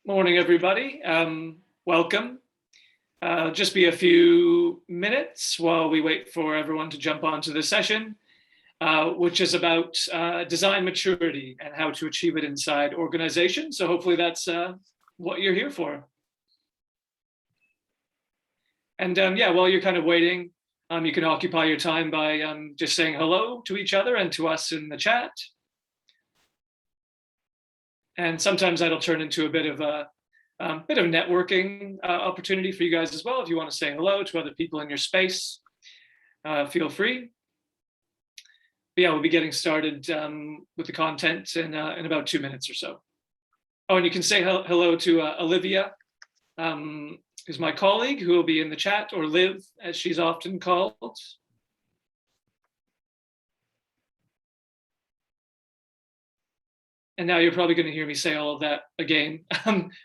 Morning, everybody. Welcome. Just be a few minutes while we wait for everyone to jump onto the session, which is about design maturity and how to achieve it inside organizations. So hopefully that's what you're here for. And yeah, while you're kind of waiting, you can occupy your time by just saying hello to each other and to us in the chat. And sometimes that'll turn into a bit of networking opportunity for you guys as well. If you want to say hello to other people in your space, feel free. But yeah, we'll be getting started with the content in about 2 minutes or so. Oh, and you can say hello to Olivia, who's my colleague, who will be in the chat, or Liv, as she's often called. And now you're probably going to hear me say all of that again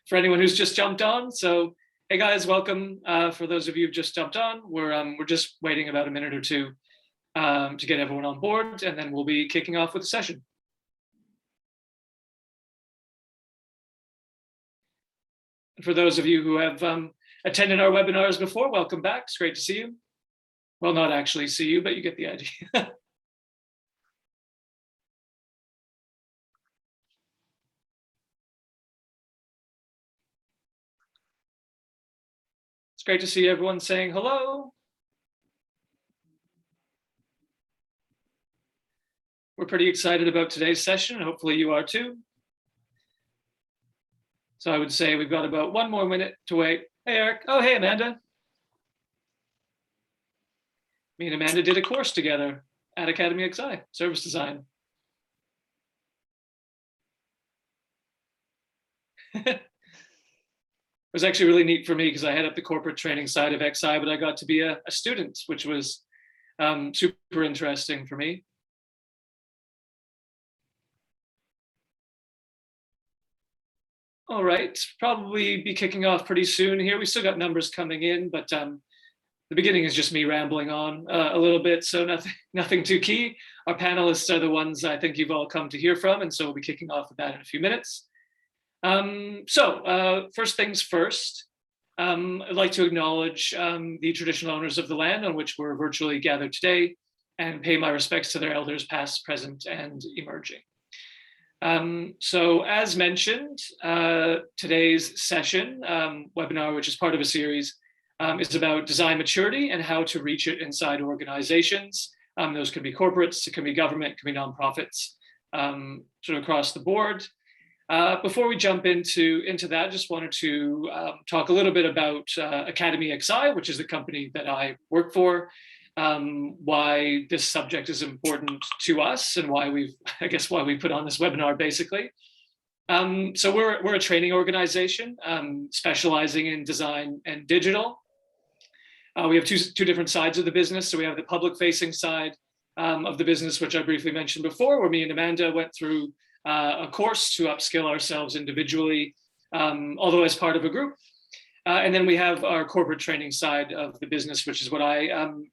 for anyone who's just jumped on. So, hey guys, welcome. For those of you who've just jumped on, we're just waiting about a minute or two to get everyone on board, and then we'll be kicking off with the session. And for those of you who have attended our webinars before, welcome back. It's great to see you. Well, not actually see you, but you get the idea. It's great to see everyone saying hello. We're pretty excited about today's session. Hopefully you are too. So I would say we've got about 1 more minute to wait. Hey, Eric. Oh, hey, Amanda. Me and Amanda did a course together at Academy XI, Service Design. It was actually really neat for me because I head up the corporate training side of XI, but I got to be a student, which was super interesting for me. All right, probably be kicking off pretty soon here. We still got numbers coming in, but the beginning is just me rambling on a little bit, so nothing too key. Our panelists are the ones I think you've all come to hear from, and so we'll be kicking off with that in a few minutes. First things first, I'd like to acknowledge the traditional owners of the land on which we're virtually gathered today and pay my respects to their elders past, present, and emerging. So as mentioned, today's session, webinar, which is part of a series, is about design maturity and how to reach it inside organizations. Those can be corporates, it can be government, it can be nonprofits, sort of across the board. Before we jump into that, I just wanted to talk a little bit about Academy XI, which is the company that I work for, why this subject is important to us, and why we put on this webinar, basically. So we're a training organization specializing in design and digital. We have two different sides of the business. So we have the public-facing side of the business, which I briefly mentioned before, where me and Amanda went through a course to upskill ourselves individually, although as part of a group. And then we have our corporate training side of the business, which is what I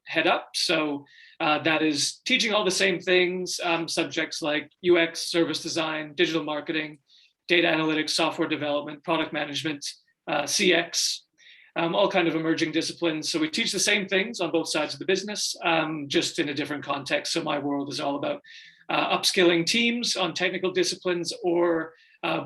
head up. So that is teaching all the same things, subjects like UX, service design, digital marketing, data analytics, software development, product management, CX, all kind of emerging disciplines. So we teach the same things on both sides of the business, just in a different context. So my world is all about upskilling teams on technical disciplines, or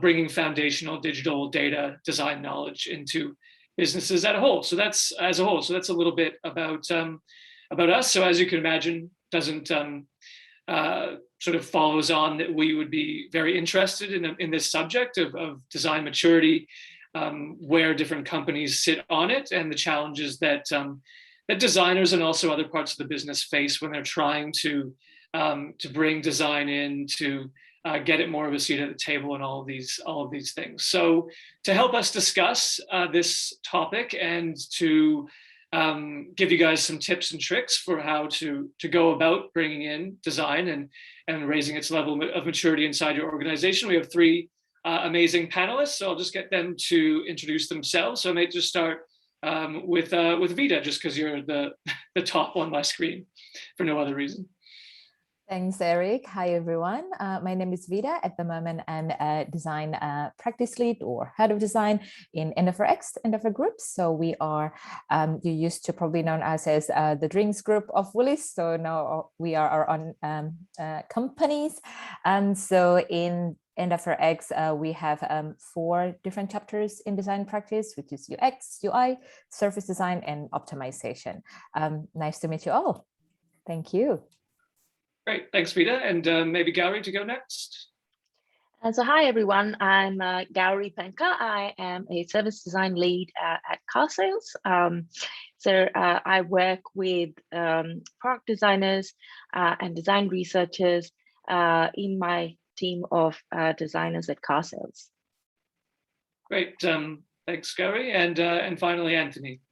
bringing foundational digital data design knowledge into businesses as a whole. So that's a little bit about us. So as you can imagine, doesn't sort of follows on that we would be very interested in this subject of design maturity, where different companies sit on it, and the challenges that designers and also other parts of the business face when they're trying to bring design in, to get it more of a seat at the table, and all of these things. So to help us discuss this topic and to give you guys some tips and tricks for how to go about bringing in design and raising its level of maturity inside your organization, we have 3 amazing panelists. So I'll just get them to introduce themselves. So I may just start with Vida, just because you're the top on my screen for no other reason. Thanks, Eric. Hi, everyone. My name is Vida. At the moment, I'm a design practice lead or head of design in Endeavour Group. So we are, you used to probably known us as the Drinks Group of Woolies. So now we are our own companies. And so in Endeavour X, we have 4 different chapters in design practice, which is UX, UI, surface design, and optimization. Nice to meet you all. Thank you. Great, thanks, Vida. And maybe Gowri to go next. So hi, everyone. I'm Gowri Penkar. I am a service design lead at Carsales. I work with product designers and design researchers in my team of designers at Carsales. Great, thanks, Gowri. And finally, Anthony.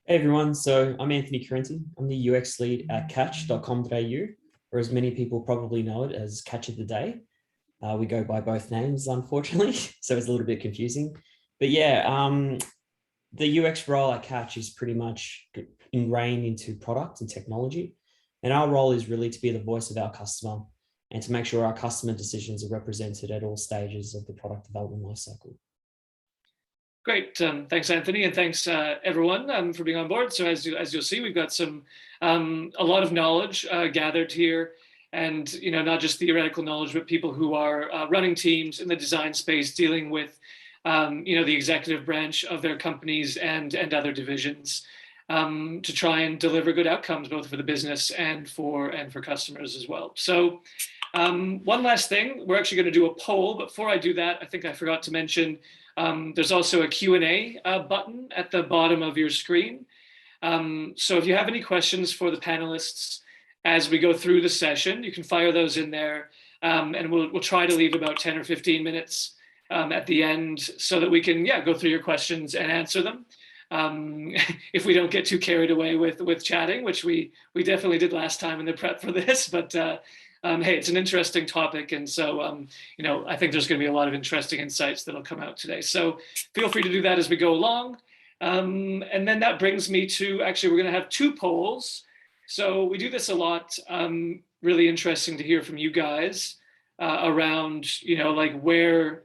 Hey everyone, so I'm Anthony Currenti. I'm the UX lead at catch.com.au, or as many people probably know it as Catch of the Day. We go by both names, unfortunately, so it's a little bit confusing. But yeah, the UX role at Catch is pretty much ingrained into product and technology. And our role is really to be the voice of our customer and to make sure our customer decisions are represented at all stages of the product development lifecycle. Great, thanks, Anthony, and thanks everyone for being on board. So as you'll see, we've got a lot of knowledge gathered here, and not just theoretical knowledge, but people who are running teams in the design space, dealing with the executive branch of their companies and other divisions to try and deliver good outcomes both for the business and for customers as well. So one last thing, we're actually going to do a poll. But before I do that, I think I forgot to mention there's also a Q&A button at the bottom of your screen. So if you have any questions for the panelists as we go through the session, you can fire those in there, and we'll try to leave about 10 or 15 minutes at the end so that we can go through your questions and answer them. If we don't get too carried away with chatting, which we definitely did last time in the prep for this, but hey, it's an interesting topic, and so I think there's going to be a lot of interesting insights that'll come out today. So feel free to do that as we go along. And then that brings me to, actually, we're going to have 2 polls. So we do this a lot. Really interesting to hear from you guys around, like where,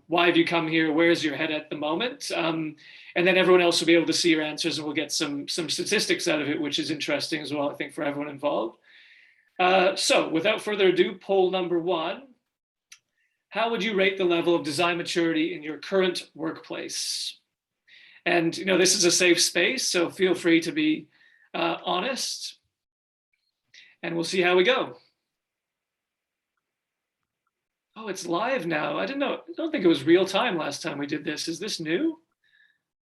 why have you come here? Where's your head at the moment? And then everyone else will be able to see your answers, and we'll get some statistics out of it, which is interesting as well, I think, for everyone involved. So without further ado, poll number 1. How would you rate the level of design maturity in your current workplace? And this is a safe space, so feel free to be honest, and we'll see how we go. Oh, it's live now. I don't think it was real time last time we did this. Is this new?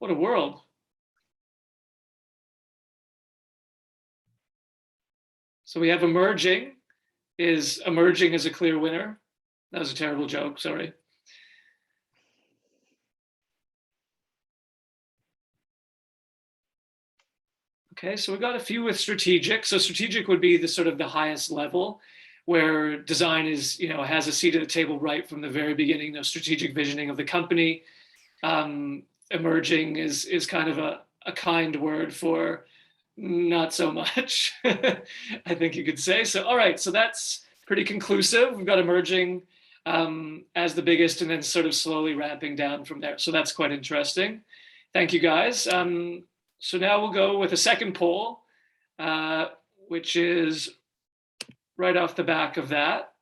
What a world. So we have emerging. Is emerging as a clear winner? That was a terrible joke, sorry. Okay, so we got a few with strategic. So strategic would be the sort of the highest level, where design is, has a seat at the table right from the very beginning, strategic visioning of the company. Emerging is kind of a kind word for not so much, I think you could say. So, all right, so that's pretty conclusive. We've got emerging as the biggest, and then sort of slowly ramping down from there. So that's quite interesting. Thank you, guys. So now we'll go with a second poll, which is right off the back of that.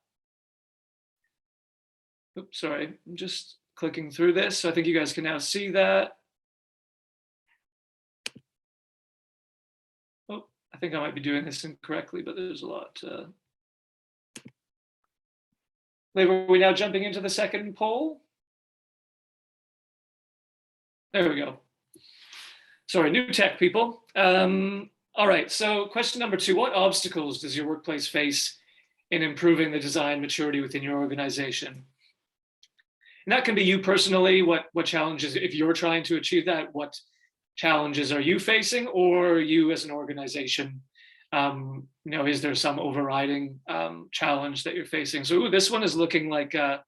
Oops, sorry, I'm just clicking through this. So I think you guys can now see that. Oh, I think I might be doing this incorrectly, but there's a lot. Are we now jumping into the second poll? There we go. Sorry, new tech people. All right, so question number 2, what obstacles does your workplace face in improving the design maturity within your organization? And that can be you personally, what challenges, if you're trying to achieve that, what challenges are you facing, or you as an organization? Is there some overriding challenge that you're facing? So this one is looking like a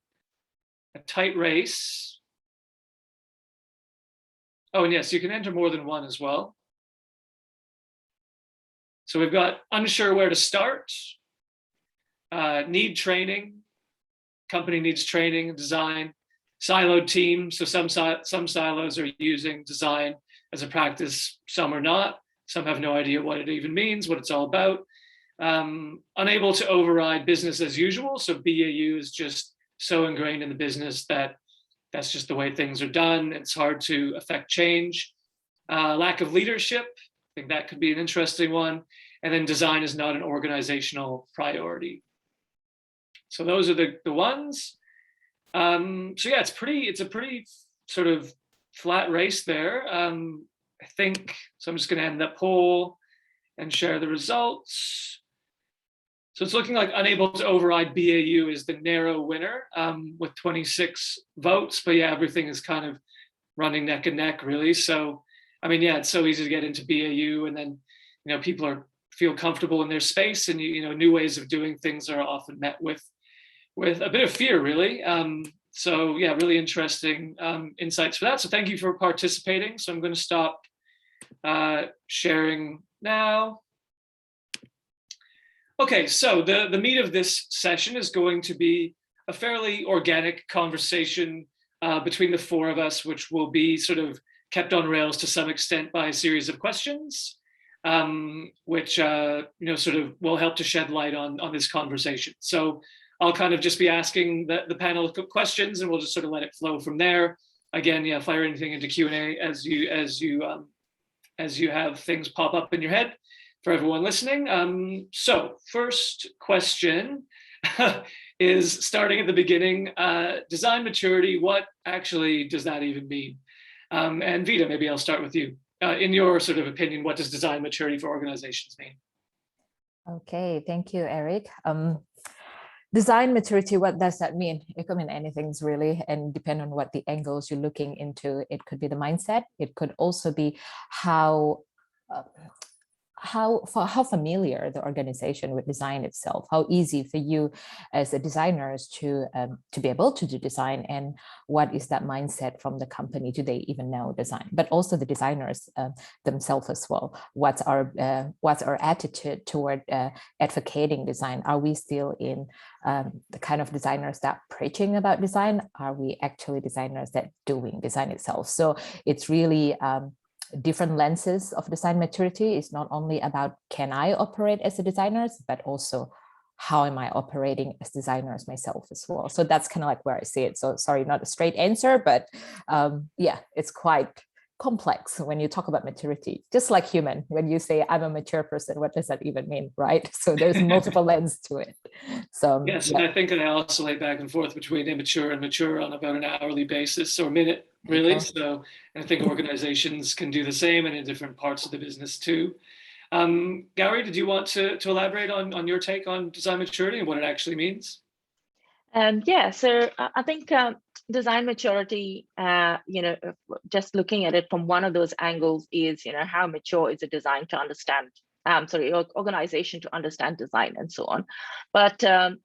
tight race. Oh, and yes, you can enter more than one as well. So we've got unsure where to start, need training. Company needs training and design. Siloed team, so some silos are using design as a practice, some are not. Some have no idea what it even means, what it's all about. Unable to override business as usual, so BAU is just so ingrained in the business that that's just the way things are done. It's hard to affect change. Lack of leadership, I think that could be an interesting one. And then design is not an organizational priority. So those are the ones. So yeah, it's a pretty sort of flat race there. I think, so I'm just gonna end that poll and share the results. So it's looking like unable to override BAU is the narrow winner with 26 votes, but yeah, everything is kind of running neck and neck really. So, I mean, yeah, it's so easy to get into BAU and then, you know, people feel comfortable in their space and, you know, new ways of doing things are often met with a bit of fear really. So yeah, really interesting insights for that. So thank you for participating. So I'm going to stop sharing now. Okay, so the meat of this session is going to be a fairly organic conversation between the four of us, which will be sort of kept on rails to some extent by a series of questions, which you know, sort of will help to shed light on this conversation. So I'll kind of just be asking the panel questions, and we'll just sort of let it flow from there. Again, yeah, fire anything into Q&A as you have things pop up in your head for everyone listening. So first question is starting at the beginning, design maturity, what actually does that even mean? And Vida, maybe I'll start with you. In your sort of opinion, what does design maturity for organizations mean? Okay, thank you, Eric. Design maturity, what does that mean? It could mean anything really, and depend on what the angles you're looking into. It could be the mindset. It could also be how familiar the organization with design itself, how easy for you as the designers to be able to do design, and what is that mindset from the company? Do they even know design? But also the designers themselves as well. What's our attitude toward advocating design? Are we still in the kind of designers that preaching about design? Are we actually designers that doing design itself? So it's really different lenses of design maturity. Is not only about can I operate as a designer, but also how am I operating as designers myself as well. So that's kind of like where I see it. So sorry, not a straight answer, but yeah, it's quite complex when you talk about maturity. Just like human, when you say I'm a mature person, what does that even mean, right? So there's multiple lenses to it. So yes, yeah. and I think I oscillate back and forth between immature and mature on about an hourly basis or minute, really. Okay. So I think organizations can do the same, and in different parts of the business too. Gowri, did you want to elaborate on your take on design maturity and what it actually means? Yeah, so I think design maturity, you know, just looking at it from one of those angles is, you know, how mature is a design to understand, organization to understand design and so on. But I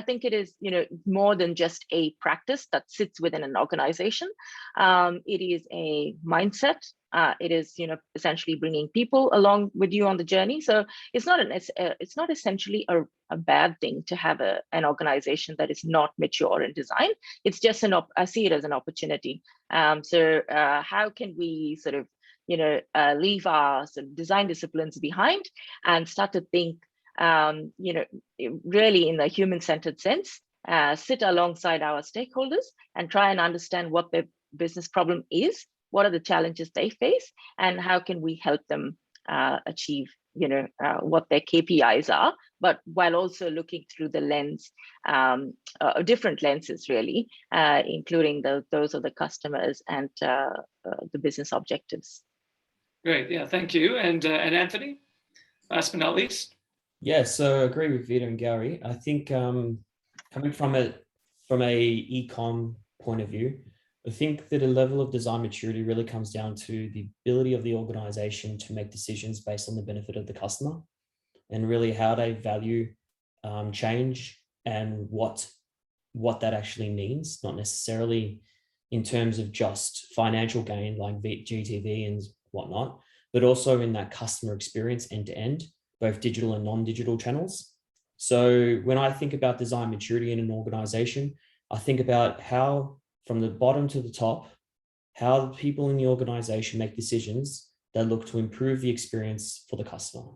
think it is, you know, more than just a practice that sits within an organization. It is a mindset. It is, you know, essentially bringing people along with you on the journey. So it's not essentially a bad thing to have an organization that is not mature in design. It's just I see it as an opportunity. So how can we sort of, you know, leave our sort of design disciplines behind and start to think, you know, really in the human-centered sense, sit alongside our stakeholders and try and understand what their business problem is, what are the challenges they face, and how can we help them achieve, you know, what their KPIs are, but while also looking through the lens, different lenses really, including those of the customers and the business objectives. Great, yeah, thank you. And Anthony, last but not least. Yeah, so I agree with Vida and Gowri. I think coming from a e-com point of view, I think that a level of design maturity really comes down to the ability of the organization to make decisions based on the benefit of the customer, and really how they value change and what that actually means, not necessarily in terms of just financial gain like GTV and whatnot, but also in that customer experience end to end, both digital and non-digital channels. So when I think about design maturity in an organization, I think about how from the bottom to the top, how the people in the organization make decisions that look to improve the experience for the customer.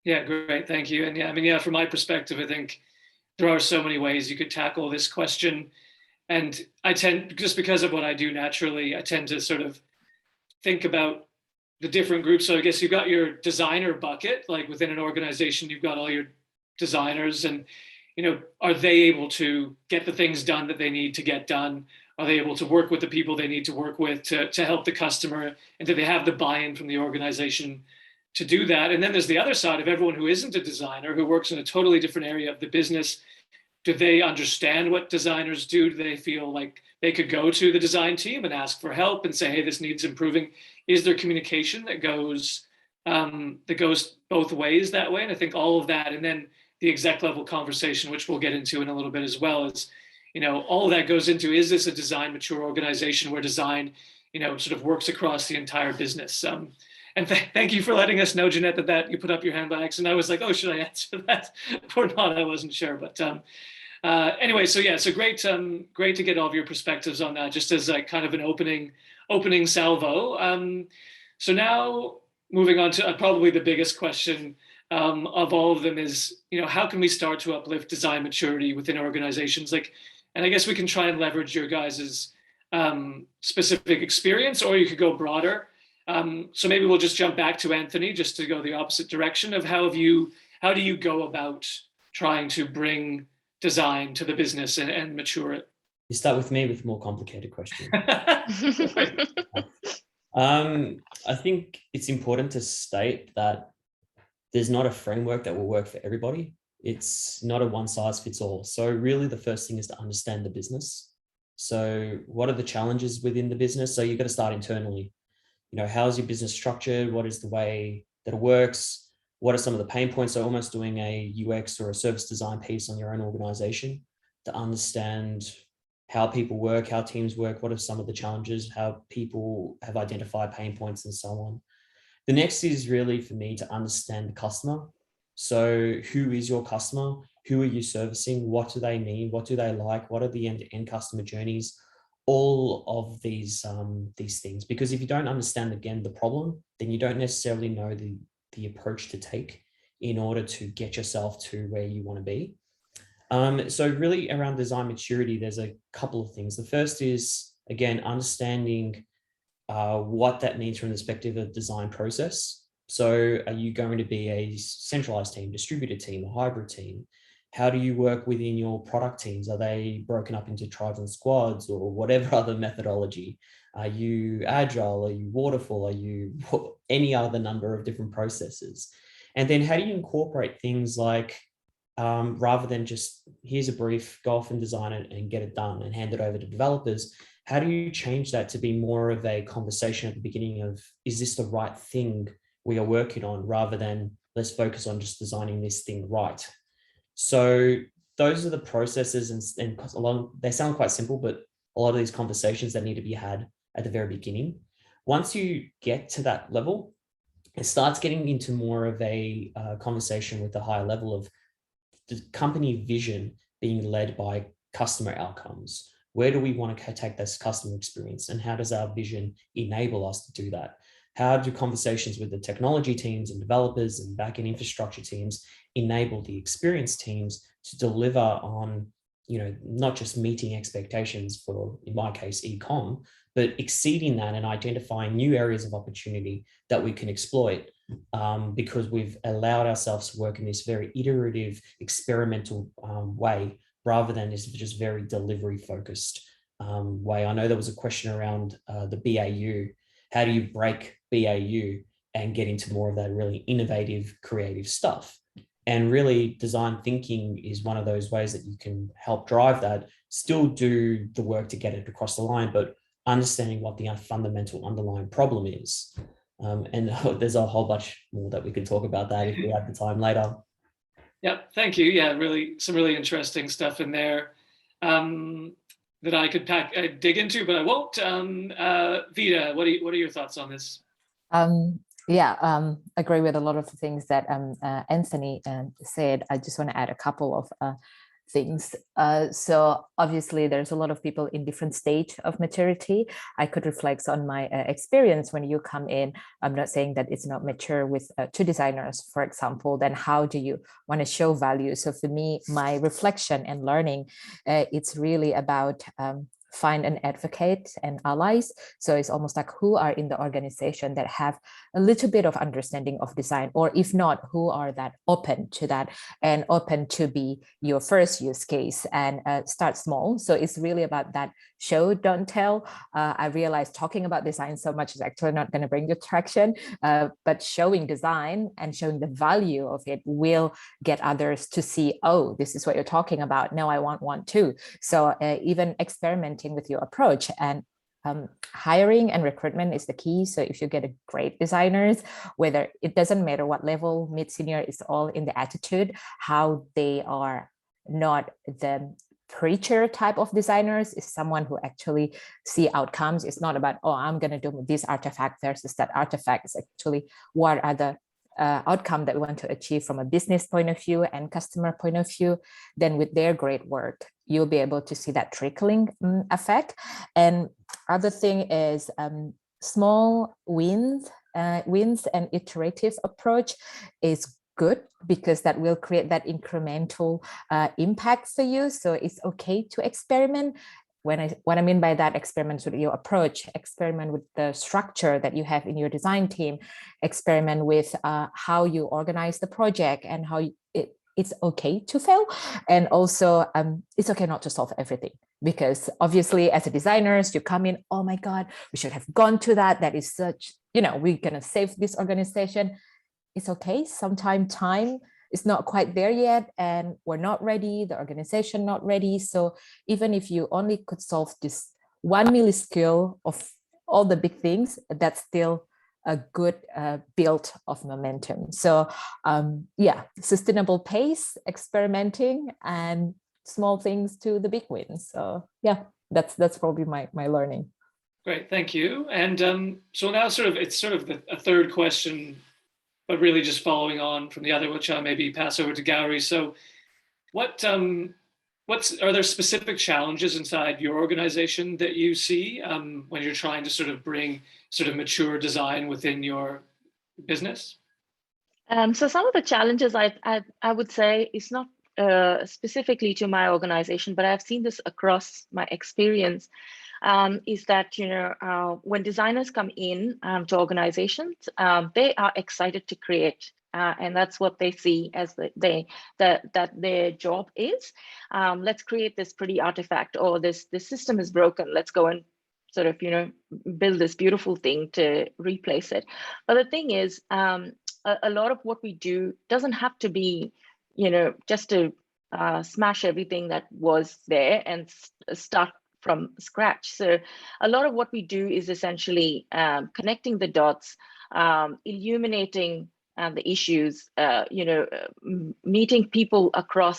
Yeah, great. Thank you. And yeah, I mean, yeah, from my perspective, I think there are so many ways you could tackle this question. And I tend, just because of what I do naturally, I tend to sort of think about the different groups. So I guess you've got your designer bucket, like within an organization, you've got all your designers, and are they able to get the things done that they need to get done? Are they able to work with the people they need to work with to help the customer? And do they have the buy-in from the organization to do that? And then there's the other side of everyone who isn't a designer, who works in a totally different area of the business. Do they understand what designers do? Do they feel like they could go to the design team and ask for help and say, hey, this needs improving? Is there communication that goes both ways that way? And I think all of that, and then the exec level conversation, which we'll get into in a little bit as well, is, all of that goes into, is this a design mature organization where design, sort of works across the entire business? And thank you for letting us know, Jeanette, that you put up your hand by accident. I was like, oh, should I answer that or not? I wasn't sure. But anyway, so yeah, so great to get all of your perspectives on that, just as like kind of an opening salvo. So now moving on to probably the biggest question of all of them is, how can we start to uplift design maturity within organizations? And I guess we can try and leverage your guys's specific experience, or you could go broader. So maybe we'll just jump back to Anthony, just to go the opposite direction of how do you go about trying to bring design to the business and mature it? You start with me with a more complicated question. I think it's important to state that there's not a framework that will work for everybody. It's not a one size fits all. So really the first thing is to understand the business. So what are the challenges within the business? So you've got to start internally. How's your business structured? What is the way that it works? What are some of the pain points? So almost doing a UX or a service design piece on your own organization to understand how people work, how teams work, what are some of the challenges, how people have identified pain points and so on. The next is really for me to understand the customer. So who is your customer? Who are you servicing? What do they need? What do they like? What are the end-to-end customer journeys? All of these things, because if you don't understand, again, the problem, then you don't necessarily know the approach to take in order to get yourself to where you want to be. So really around design maturity, there's a couple of things. The first is, again, understanding what that means from the perspective of design process. So are you going to be a centralized team, distributed team, a hybrid team? How do you work within your product teams? Are they broken up into tribes and squads or whatever other methodology? Are you agile? Are you waterfall? Are you any other number of different processes? And then how do you incorporate things like, rather than just, here's a brief, go off and design it and get it done and hand it over to developers, how do you change that to be more of a conversation at the beginning of, is this the right thing we are working on, rather than let's focus on just designing this thing right? So those are the processes, and they sound quite simple, but a lot of these conversations that need to be had at the very beginning. Once you get to that level, it starts getting into more of a conversation with a higher level of the company vision being led by customer outcomes. Where do we want to take this customer experience, and how does our vision enable us to do that? How do conversations with the technology teams and developers and backend infrastructure teams enable the experience teams to deliver on, not just meeting expectations for, in my case, e-com, but exceeding that and identifying new areas of opportunity that we can exploit, because we've allowed ourselves to work in this very iterative, experimental way, rather than this just very delivery focused way. I know there was a question around the BAU. How do you break BAU and get into more of that really innovative, creative stuff? And really, design thinking is one of those ways that you can help drive that, still do the work to get it across the line, but understanding what the fundamental underlying problem is. And there's a whole bunch more that we could talk about that if we have the time later. Yep, thank you. Yeah, really, some really interesting stuff in there that I could dig into, but I won't. Vida, what are your thoughts on this? Yeah, agree with a lot of the things that Anthony said. I just want to add a couple of things. So obviously there's a lot of people in different stage of maturity. I could reflect on my experience when you come in. I'm not saying that it's not mature with two designers, for example, then how do you want to show value? So for me, my reflection and learning, it's really about find an advocate and allies. So it's almost like who are in the organization that have a little bit of understanding of design, or if not, who are that open to that and open to be your first use case, and start small. So it's really about that show, don't tell. I realized talking about design so much is actually not going to bring you traction, but showing design and showing the value of it will get others to see, oh, this is what you're talking about. No, I want one too. So even experimenting with your approach, and hiring and recruitment is the key. So if you get a great designers, whether it doesn't matter what level, mid, senior, it's all in the attitude, how they are not the preacher type of designers, is someone who actually see outcomes. It's not about, oh, I'm going to do this artifact versus that artifact. It's actually what are the outcome that we want to achieve from a business point of view and customer point of view. Then with their great work, you'll be able to see that trickling effect. And other thing is small wins and iterative approach is good, because that will create that incremental impact for you. So it's okay to experiment. What I mean by that, experiment with your approach, experiment with the structure that you have in your design team, experiment with how you organize the project, and how it's okay to fail. And also it's okay not to solve everything, because obviously as a designers, you come in, oh my God, we should have gone to that. That is such, we're going to save this organization. It's okay. Sometimes time is not quite there yet, and we're not ready, the organization not ready. So even if you only could solve this 1 milliscale of all the big things, that's still a good build of momentum. So yeah, sustainable pace, experimenting, and small things to the big wins. So yeah, that's probably my learning. Great, thank you. And so now it's sort of a third question, but really just following on from the other, which I'll maybe pass over to Gowri. So are there specific challenges inside your organization that you see when you're trying to sort of bring sort of mature design within your business? So some of the challenges I would say is not specifically to my organization, but I've seen this across my experience, is that, when designers come in to organizations, they are excited to create. And that's what they see as that their job is. Let's create this pretty artifact, or this system is broken. Let's go and sort of, build this beautiful thing to replace it. But the thing is, a lot of what we do doesn't have to be, just to smash everything that was there and start from scratch. So a lot of what we do is essentially connecting the dots, illuminating the issues, meeting people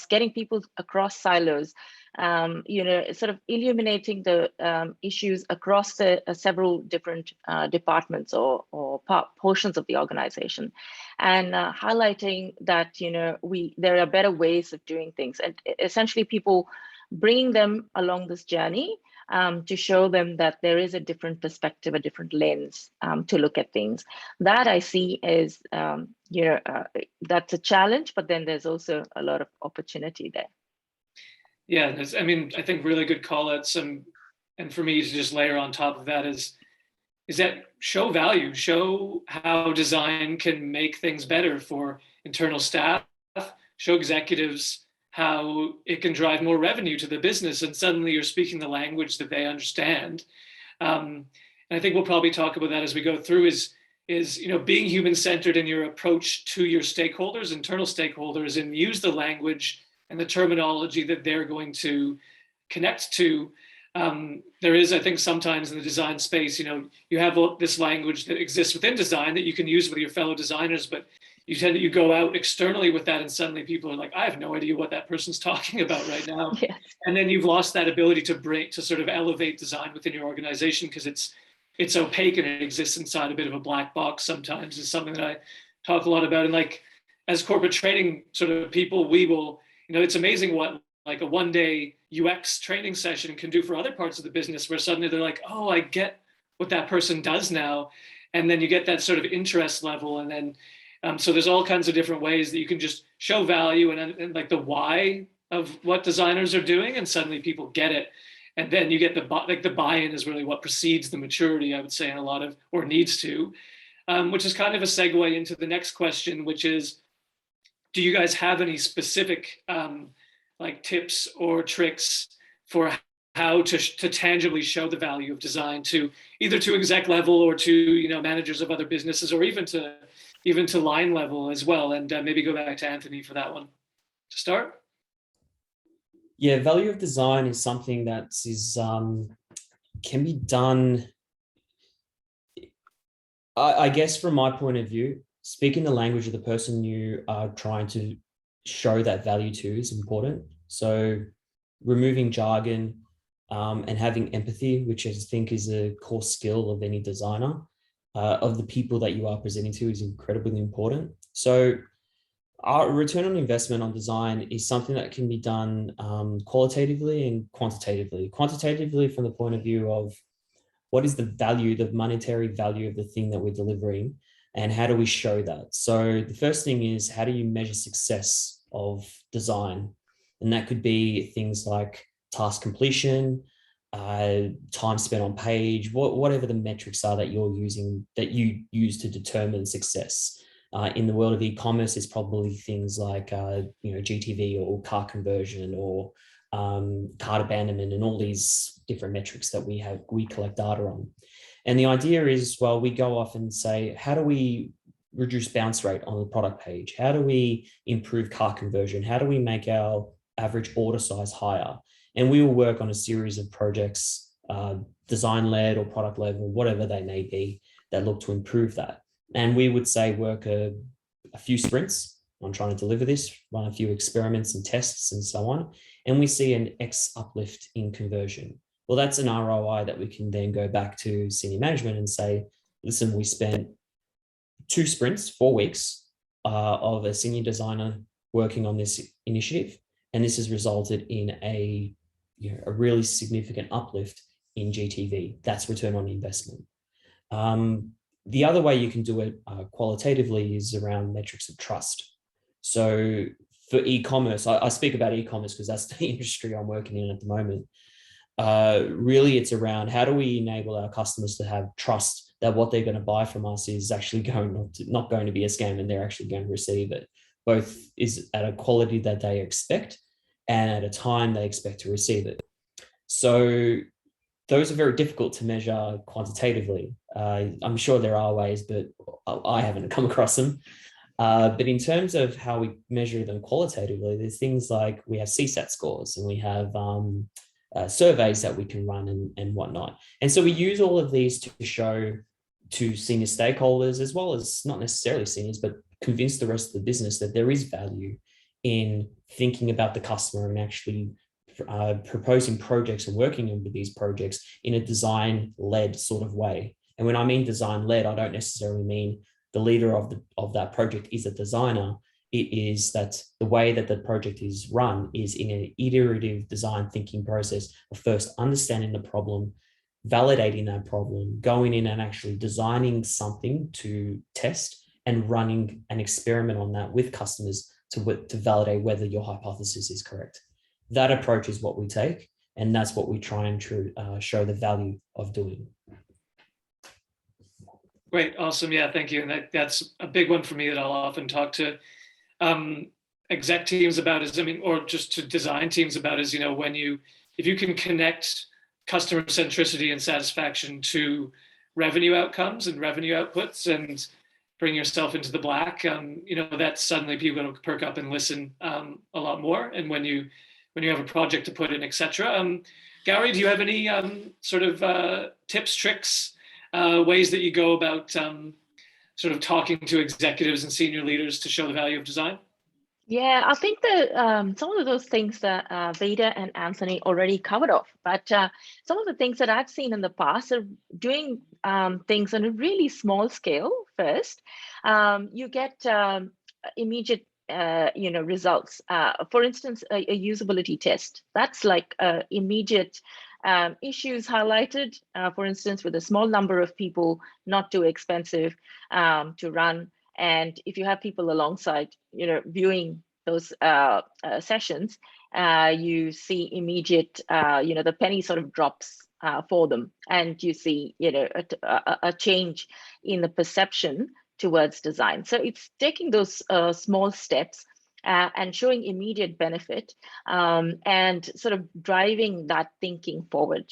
getting people across silos, sort of illuminating the issues across the several different departments or portions of the organization, and highlighting that, there are better ways of doing things, and essentially people bringing them along this journey to show them that there is a different perspective, a different lens to look at things. That I see as, that's a challenge, but then there's also a lot of opportunity there. Yeah, I think really good call-outs, and for me to just layer on top of that is that show value, show how design can make things better for internal staff, show executives how it can drive more revenue to the business, and suddenly you're speaking the language that they understand. And I think we'll probably talk about that as we go through, is being human-centered in your approach to your stakeholders, internal stakeholders, and use the language and the terminology that they're going to connect to. There is, I think, sometimes in the design space, you have this language that exists within design that you can use with your fellow designers, but you go out externally with that, and suddenly people are like, I have no idea what that person's talking about right now. Yes. And then you've lost that ability to sort of elevate design within your organization, because it's it's opaque and it exists inside a bit of a black box sometimes, is something that I talk a lot about. And like, as corporate training sort of people, we will, it's amazing what like a 1-day UX training session can do for other parts of the business, where suddenly they're like, oh, I get what that person does now. And then you get that sort of interest level. And then, so there's all kinds of different ways that you can just show value and like the why of what designers are doing, and suddenly people get it. And then you get the buy-in is really what precedes the maturity, I would say, in a lot of, or needs to, which is kind of a segue into the next question, which is, do you guys have any specific like tips or tricks for how to tangibly show the value of design to either to exec level or to managers of other businesses, or even to line level as well? And maybe go back to Anthony for that one to start. Yeah, value of design is something that is can be done. I guess from my point of view, speaking the language of the person you are trying to show that value to is important. So removing jargon and having empathy, which I think is a core skill of any designer, of the people that you are presenting to, is incredibly important. So our return on investment on design is something that can be done qualitatively and quantitatively. Quantitatively from the point of view of what is the value, the monetary value of the thing that we're delivering, and how do we show that? So the first thing is, how do you measure success of design? And that could be things like task completion, time spent on page, whatever the metrics are that you're using, that you use to determine success. In the world of e-commerce, it's probably things like GTV or cart conversion or cart abandonment, and all these different metrics that we collect data on. And the idea is, well, we go off and say, how do we reduce bounce rate on the product page? How do we improve cart conversion? How do we make our average order size higher? And we will work on a series of projects, design-led or product-led, or whatever they may be, that look to improve that. And we would say work a few sprints on trying to deliver this, run a few experiments and tests and so on. And we see an X uplift in conversion. Well, that's an ROI that we can then go back to senior management and say, listen, we spent 2 sprints, 4 weeks of a senior designer working on this initiative. And this has resulted in a really significant uplift in GTV. That's return on investment. The other way you can do it qualitatively is around metrics of trust. So for e-commerce, I speak about e-commerce because that's the industry I'm working in at the moment. Really, it's around how do we enable our customers to have trust that what they're going to buy from us is actually not going to be a scam, and they're actually going to receive it. Both is at a quality that they expect and at a time they expect to receive it. So those are very difficult to measure quantitatively. I'm sure there are ways, but I haven't come across them. But in terms of how we measure them qualitatively, there's things like we have CSAT scores, and we have surveys that we can run and whatnot. And so we use all of these to show to senior stakeholders, as well as not necessarily seniors, but convince the rest of the business that there is value in thinking about the customer and actually proposing projects and working with these projects in a design-led sort of way. And when I mean design-led, I don't necessarily mean the leader of that project is a designer. It is that the way that the project is run is in an iterative design thinking process of first understanding the problem, validating that problem, going in and actually designing something to test, and running an experiment on that with customers to validate whether your hypothesis is correct. That approach is what we take, and that's what we try and show the value of doing. Great, awesome, yeah, thank you. And that's a big one for me that I'll often talk to exec teams about, or just to design teams about, is, if you can connect customer centricity and satisfaction to revenue outcomes and revenue outputs and bring yourself into the black, that's suddenly people will perk up and listen a lot more. And when you have a project to put in, etc. Gowri, do you have any sort of tips, tricks, ways that you go about sort of talking to executives and senior leaders to show the value of design? Yeah, I think that some of those things that Vida and Anthony already covered off, but some of the things that I've seen in the past are doing things on a really small scale first, you get immediate results. For instance, a usability test. That's like immediate issues highlighted, for instance, with a small number of people, not too expensive to run. And if you have people alongside, viewing those sessions, you see immediate, the penny sort of drops for them, and you see, a change in the perception towards design. So it's taking those small steps and showing immediate benefit, and sort of driving that thinking forward.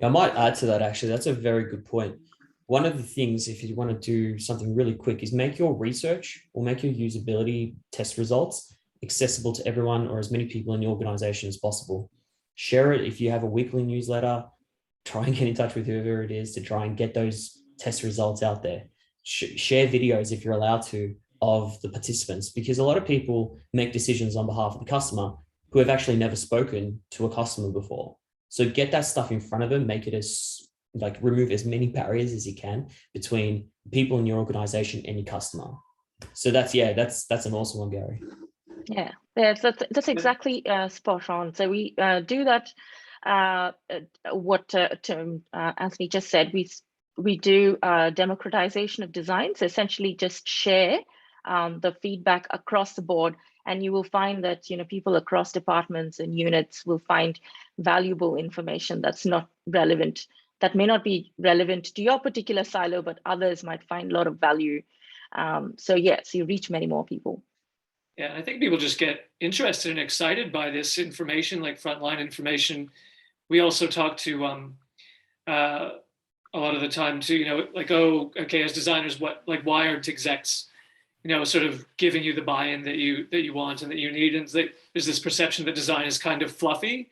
I might add to that, actually. That's a very good point. One of the things, if you want to do something really quick, is make your research or make your usability test results accessible to everyone or as many people in your organization as possible. Share it if you have a weekly newsletter. Try and get in touch with whoever it is to try and get those test results out there. Share videos if you're allowed to of the participants, because a lot of people make decisions on behalf of the customer who have actually never spoken to a customer before. So get that stuff in front of them, make it remove as many barriers as you can between people in your organization and your customer. So that's an awesome one, Gowri. Yeah, that's exactly spot on. So we do that. What Anthony just said, we do democratization of design. So essentially just share the feedback across the board, and you will find that people across departments and units will find valuable information that's not relevant, that may not be relevant to your particular silo, but others might find a lot of value. So yes, you reach many more people. Yeah, I think people just get interested and excited by this information, like frontline information. We also talk to a lot of the time too, like, oh, okay, as designers, why aren't execs, sort of giving you the buy-in that you want and that you need? And there's this perception that design is kind of fluffy.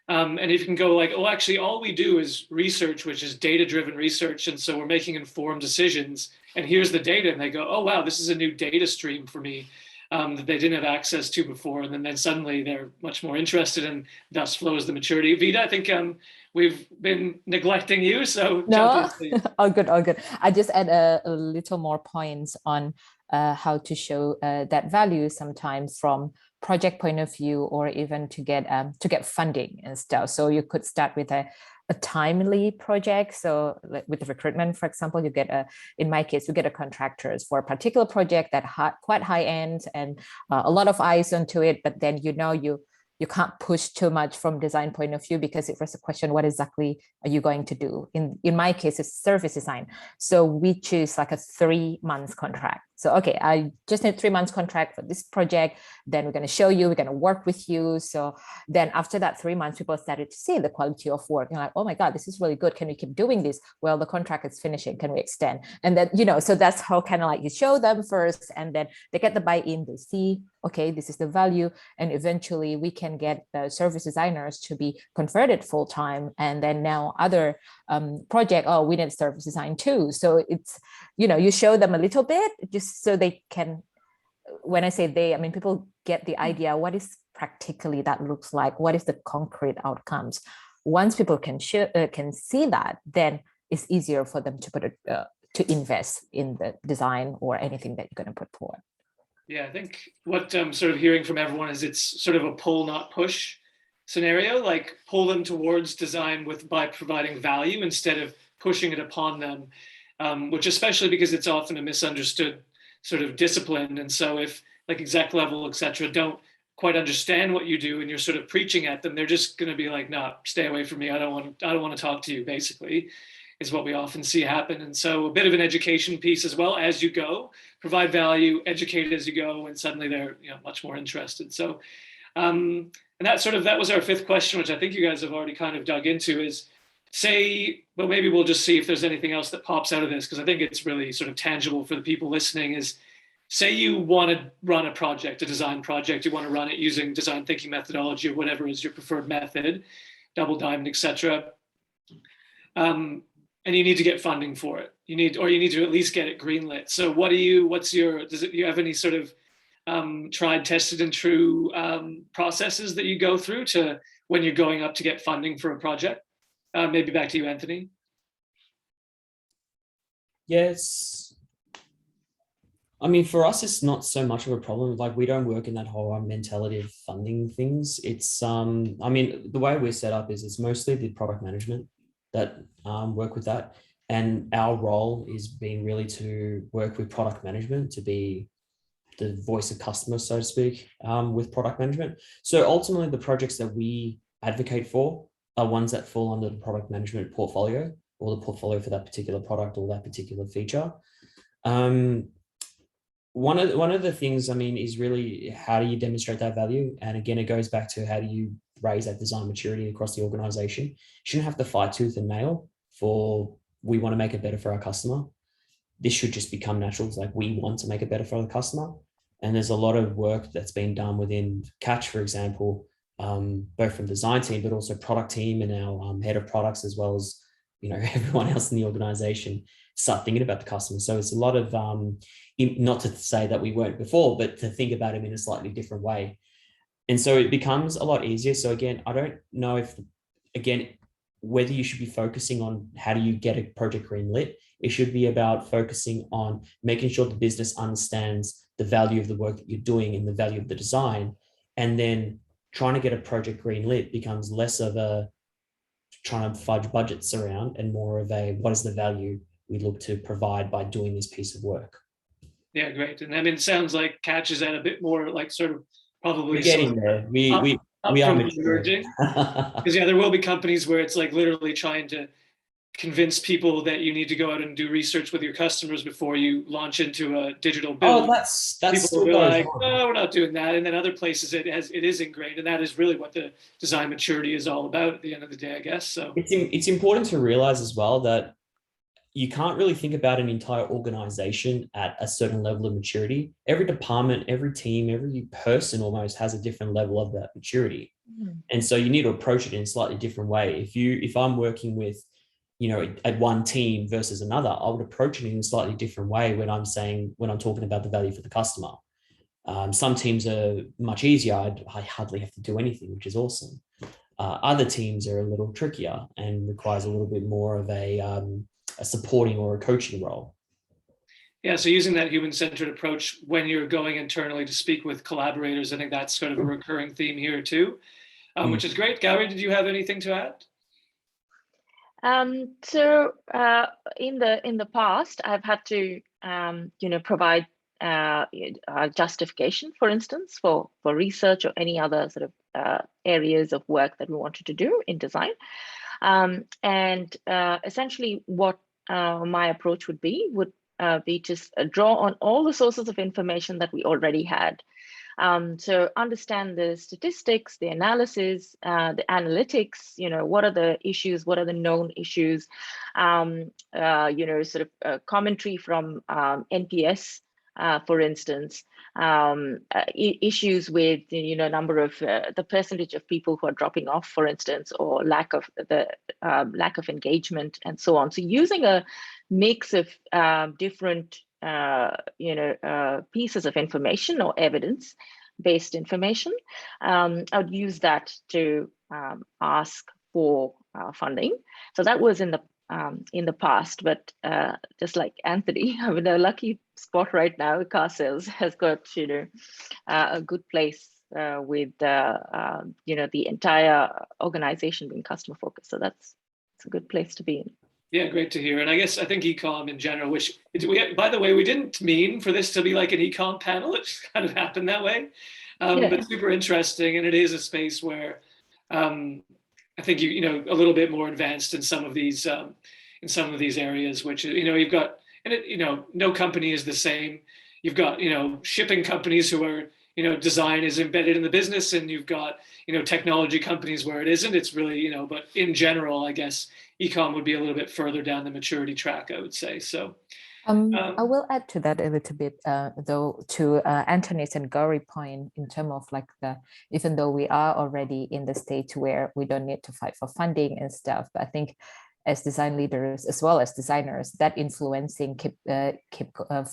And if you can go like, oh, actually, all we do is research, which is data-driven research. And so we're making informed decisions. And here's the data. And they go, oh, wow, this is a new data stream for me that they didn't have access to before. And then suddenly they're much more interested, and thus flows the maturity. Vida, I think we've been neglecting you. So no, all good, all good. I just add a little more points on how to show that value sometimes from project point of view, or even to get funding and stuff. So you could start with a timely project. So like with the recruitment, for example, you get in my case, you get a contractors for a particular project that quite high end and a lot of eyes onto it. But then you can't push too much from design point of view, because it was a question, what exactly are you going to do? In my case, it's service design. So we choose like a 3 month contract. So, okay, I just need 3 months contract for this project. Then we're going to show you, we're going to work with you. So then after that 3 months, people started to see the quality of work. You're like, oh my God, this is really good. Can we keep doing this? Well, the contract is finishing. Can we extend? And then, so that's how kind of like you show them first, and then they get the buy-in, they see, okay, this is the value. And eventually we can get the service designers to be converted full-time. And then now other project, oh, we need service design too. So it's, you show them a little bit just so they can, when I say they, I mean, people get the idea, what is practically that looks like? What is the concrete outcomes? Once people can see that, then it's easier for them to invest in the design or anything that you're going to put forward. Yeah, I think what I'm sort of hearing from everyone is it's sort of a pull, not push scenario, like pull them towards design by providing value instead of pushing it upon them, which especially because it's often a misunderstood sort of discipline. And so if like exec level, et cetera, don't quite understand what you do and you're sort of preaching at them, they're just going to be like, no, stay away from me. I don't want to talk to you, basically, is what we often see happen. And so a bit of an education piece as well as you go, provide value, educate as you go, and suddenly they're much more interested. So and that was our fifth question, which I think you guys have already kind of dug into, is but maybe we'll just see if there's anything else that pops out of this, because I think it's really sort of tangible for the people listening, is say you want to run a project, a design project, you want to run it using design thinking methodology or whatever is your preferred method, double diamond, et cetera. And you need to get funding for it. You need to at least get it greenlit. So you have any sort of tried, tested, and true processes that you go through to when you're going up to get funding for a project? Maybe back to you, Anthony. Yes. I mean, for us, it's not so much of a problem. Like, we don't work in that whole mentality of funding things. It's, I mean, the way we're set up is it's mostly the product management that work with that. And our role is being really to work with product management to be the voice of customers, so to speak, with product management. So ultimately, the projects that we advocate for are ones that fall under the product management portfolio, or the portfolio for that particular product or that particular feature. One of the things, I mean, is really how do you demonstrate that value? And again, it goes back to how do you raise that design maturity across the organization? You shouldn't have to fight tooth and nail for we want to make it better for our customer. This should just become natural. It's like we want to make it better for the customer. And there's a lot of work that's been done within Catch, for example, both from design team, but also product team and our head of products, as well as, you know, everyone else in the organization, start thinking about the customer. So it's a lot of, not to say that we weren't before, but to think about it in a slightly different way. And so it becomes a lot easier. So again, I don't know if, again, whether you should be focusing on how do you get a project green lit. It should be about focusing on making sure the business understands the value of the work that you're doing and the value of the design. And then trying to get a project green lit becomes less of a trying to fudge budgets around and more of a what is the value we look to provide by doing this piece of work. Yeah, great. And I mean, it sounds like Catch is at a bit more like sort of probably We're getting there. We are emerging. Because yeah, there will be companies where it's like literally trying to convince people that you need to go out and do research with your customers before you launch into a digital build. Oh, that's people will be like, no, we're not doing that. And then other places it is ingrained, and that is really what the design maturity is all about at the end of the day, I guess. So it's important to realize as well that you can't really think about an entire organization at a certain level of maturity. Every department, every team, every person almost has a different level of that maturity. Mm-hmm. And so you need to approach it in a slightly different way. If I'm working with, you know, at one team versus another, I would approach it in a slightly different way when I'm talking about the value for the customer. Some teams are much easier. I hardly have to do anything, which is awesome. Other teams are a little trickier and requires a little bit more of a supporting or a coaching role. Yeah, so using that human-centered approach when you're going internally to speak with collaborators, I think that's sort of a recurring theme here too, which is great. Gowri, did you have anything to add? So in the past, I've had to provide justification, for instance, for research or any other sort of areas of work that we wanted to do in design. And essentially what my approach would be to draw on all the sources of information that we already had. So understand the statistics, the analysis, the analytics, what are the issues, what are the known issues, sort of commentary from NPS, for instance, issues with number of the percentage of people who are dropping off, for instance, or lack of engagement and so on. So using a mix of different pieces of information or evidence-based information, I would use that to ask for funding. So that was in the past, but just like Anthony, I'm in a lucky spot right now. Carsales has got a good place with the entire organization being customer focused. So it's a good place to be in. Yeah, great to hear. And I think e-com in general, by the way, we didn't mean for this to be like an e-com panel. It just kind of happened that way. But super interesting. And it is a space where I think a little bit more advanced in some of these areas, which you've got, and no company is the same. You've got shipping companies who are design is embedded in the business, and you've got technology companies where it isn't. It's really but in general, I guess e-com would be a little bit further down the maturity track, I would say. So I will add to that a little bit, though, to Anthony's and Gowri point in terms of like even though we are already in the stage where we don't need to fight for funding and stuff, but I think as design leaders as well as designers, that influencing keep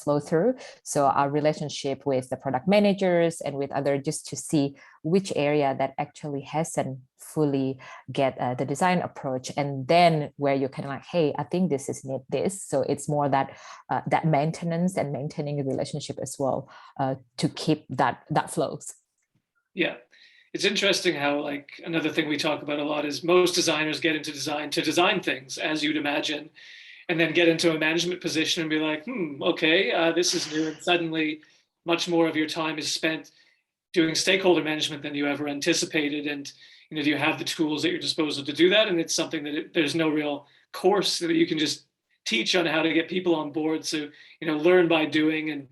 flow through. So our relationship with the product managers and with other, just to see which area that actually hasn't fully get the design approach, and then where you can like, hey, I think this is need this. So it's more that that maintenance and maintaining a relationship as well to keep that flows. Yeah, it's interesting how, like, another thing we talk about a lot is most designers get into design to design things, as you'd imagine, and then get into a management position and be like, okay, this is new, and suddenly much more of your time is spent doing stakeholder management than you ever anticipated. And do you have the tools at your disposal to do that? And it's something that there's no real course that you can just teach on how to get people on board. So learn by doing and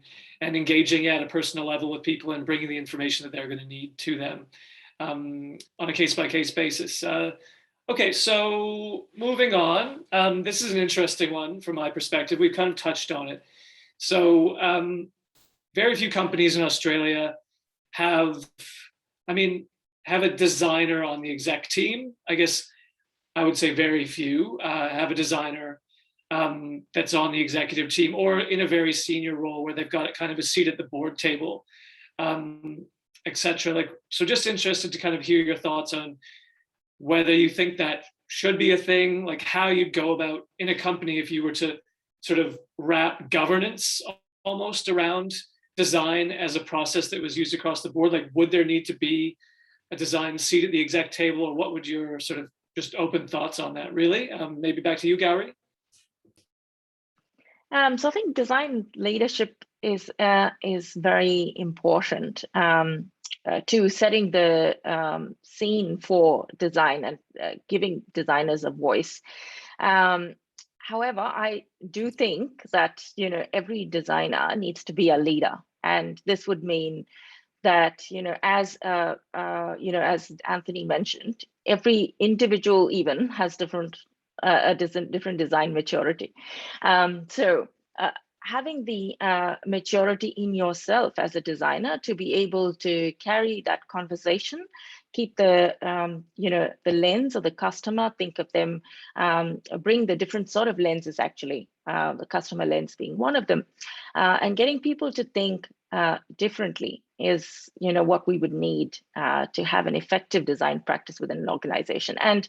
engaging at a personal level with people and bringing the information that they're going to need to them on a case-by-case basis. Okay, so moving on. This is an interesting one from my perspective. We've kind of touched on it. So very few companies in Australia have a designer on the exec team. I guess I would say very few have a designer that's on the executive team or in a very senior role where they've got kind of a seat at the board table, etc. So just interested to kind of hear your thoughts on whether you think that should be a thing, like how you'd go about in a company if you were to sort of wrap governance almost around design as a process that was used across the board. Like, would there need to be a design seat at the exec table, or what would your sort of just open thoughts on that really? Maybe back to you, Gowri. So I think design leadership is very important to setting the scene for design and giving designers a voice. However, I do think that every designer needs to be a leader, and this would mean that as Anthony mentioned, every individual even has different design maturity. So having the maturity in yourself as a designer to be able to carry that conversation, keep the the lens of the customer, think of them, bring the different sort of lenses, actually, the customer lens being one of them, and getting people to think differently is what we would need to have an effective design practice within an organization. And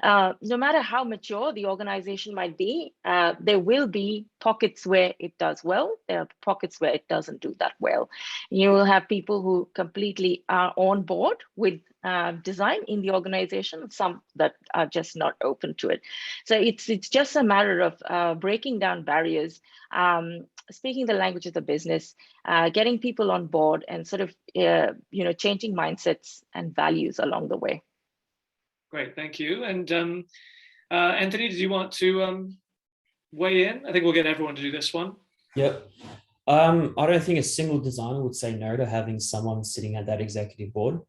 no matter how mature the organization might be, there will be pockets where it does well. There are pockets where it doesn't do that well. You will have people who completely are on board with design in the organization, some that are just not open to it. So it's just a matter of breaking down barriers, speaking the language of the business, getting people on board, and sort of changing mindsets and values along the way. Great, thank you. And Anthony, did you want to weigh in? I think we'll get everyone to do this one. Yep. I don't think a single designer would say no to having someone sitting at that executive board.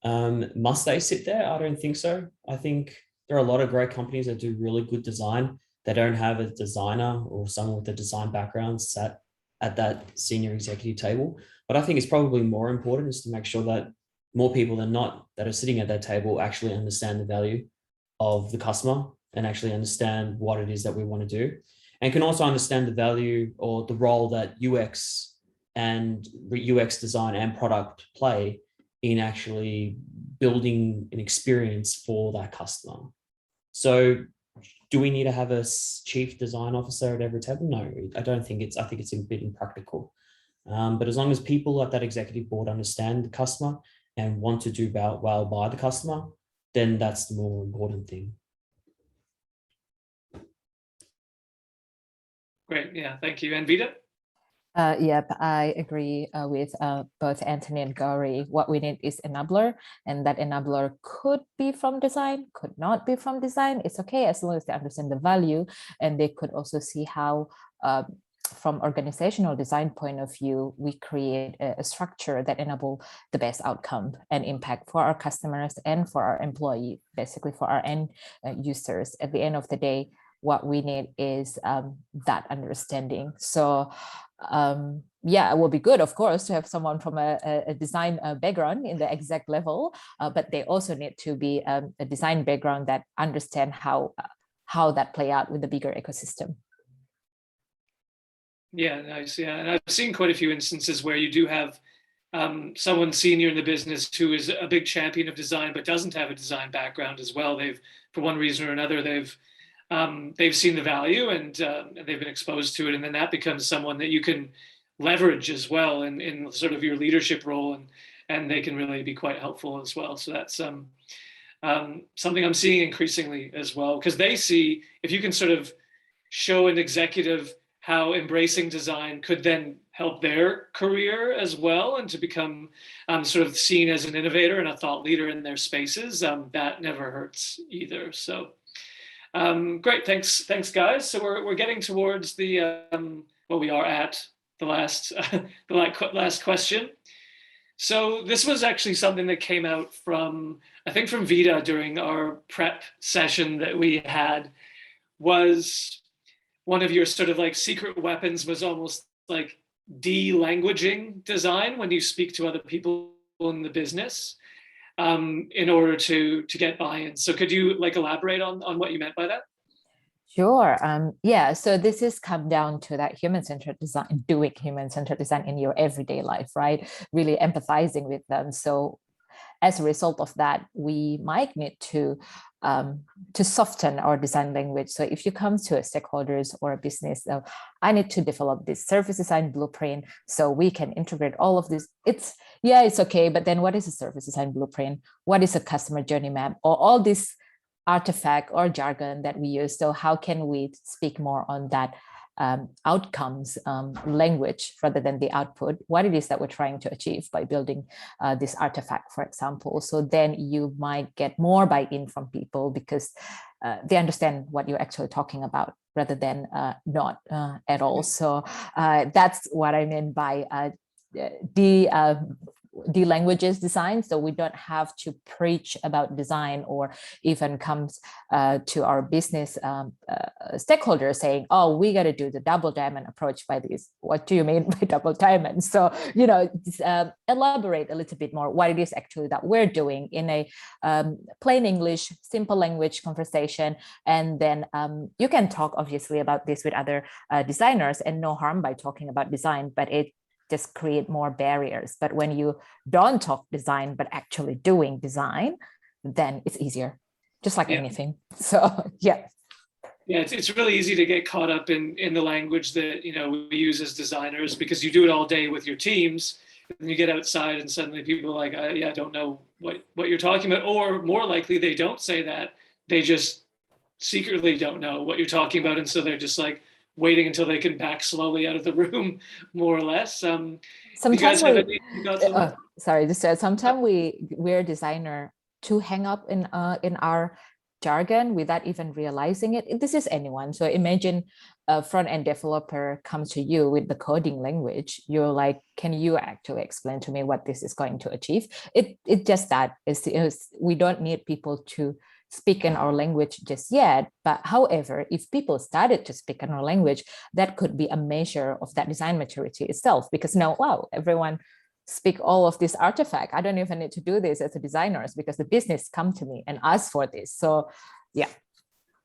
Must they sit there? I don't think so. I think there are a lot of great companies that do really good design. They don't have a designer or someone with a design background sat at that senior executive table. But I think it's probably more important is to make sure that more people than not that are sitting at that table actually understand the value of the customer and actually understand what it is that we want to do, and can also understand the value or the role that UX and UX design and product play in actually building an experience for that customer. So do we need to have a chief design officer at every table? No, I don't think I think it's a bit impractical. But as long as people at that executive board understand the customer and want to do well by the customer, then that's the more important thing. Great, yeah, thank you. And Vida? Yep, I agree with both Anthony and Gowri. What we need is enabler, and that enabler could be from design, could not be from design. It's okay as long as they understand the value, and they could also see how, from organizational design point of view, we create a structure that enable the best outcome and impact for our customers and for our employee, basically for our end users. At the end of the day, what we need is that understanding. So yeah, it will be good, of course, to have someone from a design background in the exec level, but they also need to be a design background that understand how how that play out with the bigger ecosystem. Yeah, nice. Yeah, and I've seen quite a few instances where you do have someone senior in the business who is a big champion of design but doesn't have a design background as well. They've, for one reason or another, they've seen the value and they've been exposed to it, and then that becomes someone that you can leverage as well in sort of your leadership role, and they can really be quite helpful as well. So that's something I'm seeing increasingly as well, because they see if you can sort of show an executive how embracing design could then help their career as well, and to become sort of seen as an innovator and a thought leader in their spaces, that never hurts either. So great, thanks guys. So we're getting towards the well, we are at the last last question. So this was actually something that came out from, I think, from Vida during our prep session that we had. Was one of your sort of like secret weapons was almost like de-languaging design when you speak to other people in the business in order to get buy-in. So could you like elaborate on what you meant by that? Sure. Yeah. So this is come down to that human-centered design, doing human-centered design in your everyday life, right? Really empathizing with them. So as a result of that, we might need to soften our design language. So if you come to a stakeholders or a business, I need to develop this service design blueprint so we can integrate all of this. It's okay, but then what is a service design blueprint? What is a customer journey map? Or all this artifact or jargon that we use. So how can we speak more on that outcomes language rather than the output, what it is that we're trying to achieve by building this artifact, for example. So then you might get more buy-in from people because they understand what you're actually talking about rather than not at all. So that's what I mean by de-languages design. So we don't have to preach about design or even comes to our business stakeholders saying, oh, we got to do the double diamond approach by this. What do you mean by double diamond? So, elaborate a little bit more what it is actually that we're doing in a plain English, simple language conversation. And then you can talk obviously about this with other designers, and no harm by talking about design, but it just create more barriers. But when you don't talk design, but actually doing design, then it's easier, just like anything. So, yeah. Yeah, it's really easy to get caught up in the language that, we use as designers, because you do it all day with your teams, and you get outside and suddenly people are like, I don't know what you're talking about. Or more likely, they don't say that. They just secretly don't know what you're talking about. And so they're just like, waiting until they can back slowly out of the room, more or less. Sometimes sometimes we're designer too hang up in our jargon without even realizing it. This is anyone. So imagine a front-end developer comes to you with the coding language. You're like, can you actually explain to me what this is going to achieve? It just that is we don't need people to speak in our language just yet. But however, if people started to speak in our language, that could be a measure of that design maturity itself, because now, wow, everyone speak all of this artifact. I don't even need to do this as a designers because the business come to me and ask for this. So, yeah.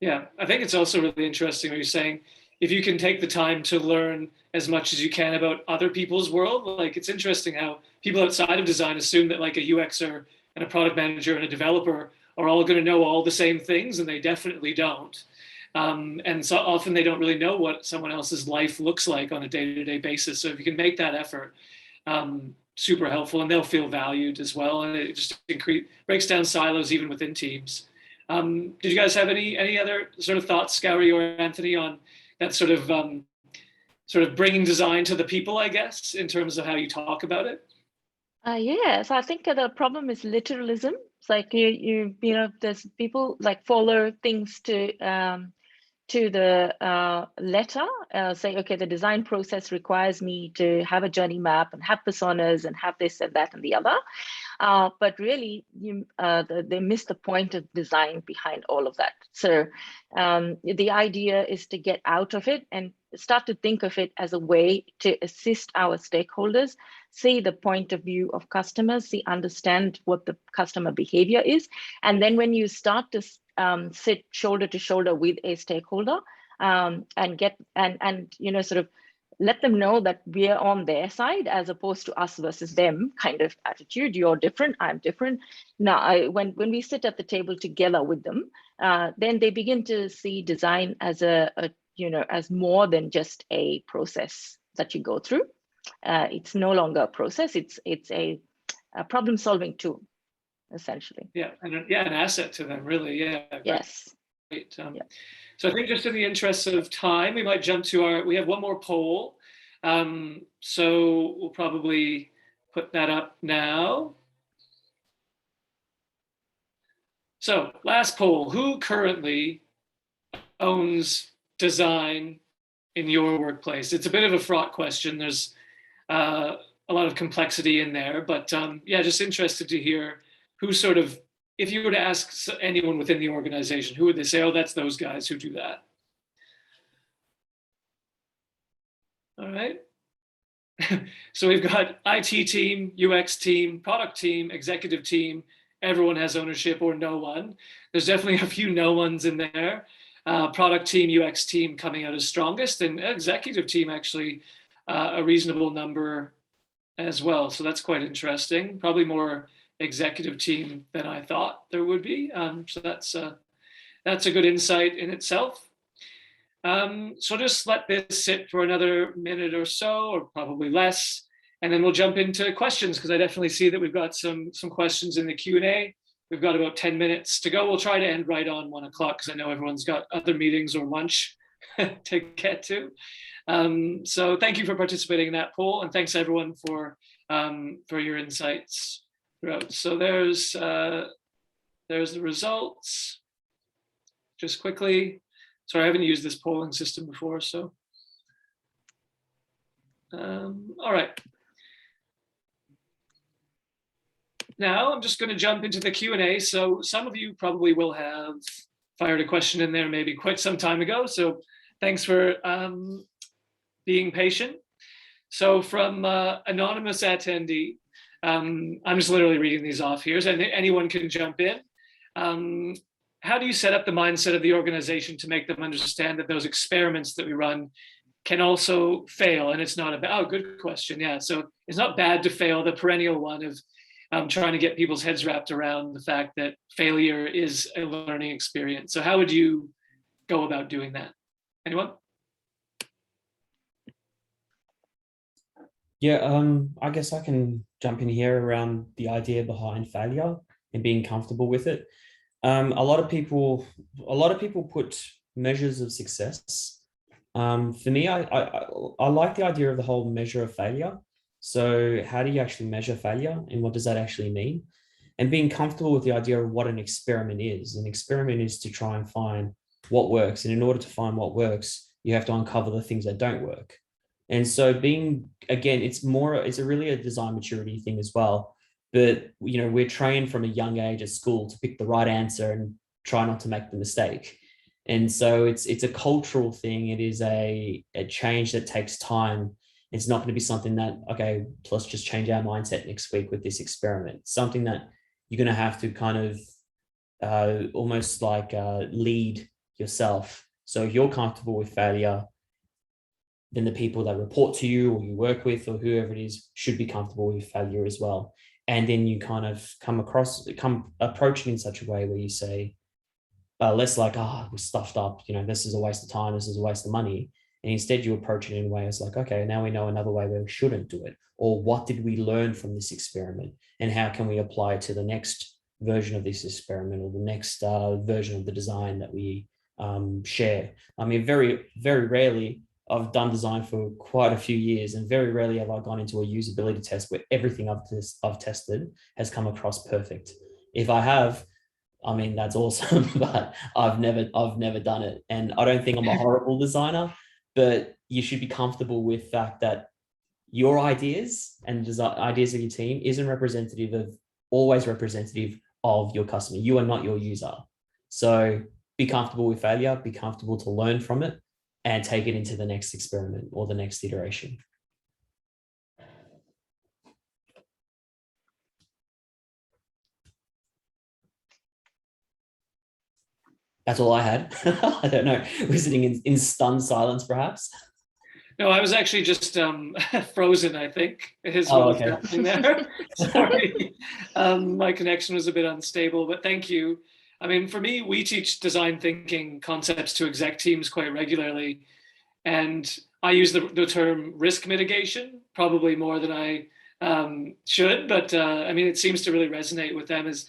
Yeah, I think it's also really interesting what you're saying. If you can take the time to learn as much as you can about other people's world, like it's interesting how people outside of design assume that like a UXer and a product manager and a developer are all going to know all the same things, and they definitely don't. And so often they don't really know what someone else's life looks like on a day-to-day basis. So if you can make that effort, super helpful, and they'll feel valued as well. And it just breaks down silos even within teams. Did you guys have any other sort of thoughts, Gowri or Anthony, on that sort of bringing design to the people, I guess, in terms of how you talk about it? Yes, I think the problem is literalism. It's like there's people like follow things to the letter, say, okay, the design process requires me to have a journey map and have personas and have this and that and the other. But really, they miss the point of design behind all of that. So the idea is to get out of it and start to think of it as a way to assist our stakeholders, see the point of view of customers, understand what the customer behavior is. And then when you start to sit shoulder to shoulder with a stakeholder and sort of let them know that we're on their side as opposed to us versus them kind of attitude. You're different, I'm different. Now, when we sit at the table together with them, then they begin to see design as as more than just a process that you go through. It's no longer a process. It's a problem-solving tool, essentially. Yeah, and an asset to them, really. Yeah. Yes. Great. So I think just in the interest of time, we might jump to we have one more poll. So we'll probably put that up now. So last poll, who currently owns design in your workplace? It's a bit of a fraught question. There's a lot of complexity in there, but yeah, just interested to hear who sort of, if you were to ask anyone within the organization, who would they say, oh, that's those guys who do that? All right. So we've got IT team, UX team, product team, executive team. Everyone has ownership or no one. There's definitely a few no ones in there. Product team, UX team coming out as strongest, and executive team actually a reasonable number as well. So that's quite interesting. Probably more executive team than I thought there would be. So that's a good insight in itself. So just let this sit for another minute or so, or probably less, and then we'll jump into questions, because I definitely see that we've got some questions in the Q&A. We've got about 10 minutes to go. We'll try to end right on 1 o'clock, because I know everyone's got other meetings or lunch to get to. So thank you for participating in that poll, and thanks everyone for your insights throughout. So there's the results. Just quickly. Sorry, I haven't used this polling system before, so. All right. Now I'm just going to jump into the Q&A. So some of you probably will have fired a question in there maybe quite some time ago. So thanks for being patient. So from anonymous attendee, I'm just literally reading these off here, so anyone can jump in. How do you set up the mindset of the organization to make them understand that those experiments that we run can also fail? And it's not about, oh, good question. Yeah, so it's not bad to fail, the perennial one of trying to get people's heads wrapped around the fact that failure is a learning experience. So how would you go about doing that? Anyone? Yeah, I guess I can jump in here around the idea behind failure and being comfortable with it. A lot of people put measures of success. For me, I like the idea of the whole measure of failure. So how do you actually measure failure, and what does that actually mean? And being comfortable with the idea of what an experiment is. An experiment is to try and find what works. And in order to find what works, you have to uncover the things that don't work. And so it's really a design maturity thing as well. But, we're trained from a young age at school to pick the right answer and try not to make the mistake. And so it's a cultural thing. It is a change that takes time. It's not going to be something that, okay, let's just change our mindset next week with this experiment. Something that you're going to have to kind of almost like lead yourself. So if you're comfortable with failure, then the people that report to you or you work with or whoever it is should be comfortable with failure as well. And then you kind of approaching in such a way where you say, less like, we're stuffed up, this is a waste of time, this is a waste of money. And instead you approach it in a way it's like, okay, now we know another way where we shouldn't do it. Or what did we learn from this experiment? And how can we apply it to the next version of this experiment or the next version of the design that we share? I mean, very, very rarely, I've done design for quite a few years, and very rarely have I gone into a usability test where everything I've tested has come across perfect. If I have, I mean, that's awesome, but I've never done it. And I don't think I'm a horrible designer, but you should be comfortable with the fact that your ideas and ideas of your team isn't always representative of your customer. You are not your user. So be comfortable with failure, be comfortable to learn from it, and take it into the next experiment or the next iteration. That's all I had. I don't know. We're sitting in stunned silence, perhaps. No, I was actually just frozen, I think, is what Oh, was okay. happening there. Sorry. My connection was a bit unstable, but thank you. I mean, for me, we teach design thinking concepts to exec teams quite regularly. And I use the term risk mitigation, probably more than I should, but I mean, it seems to really resonate with them as,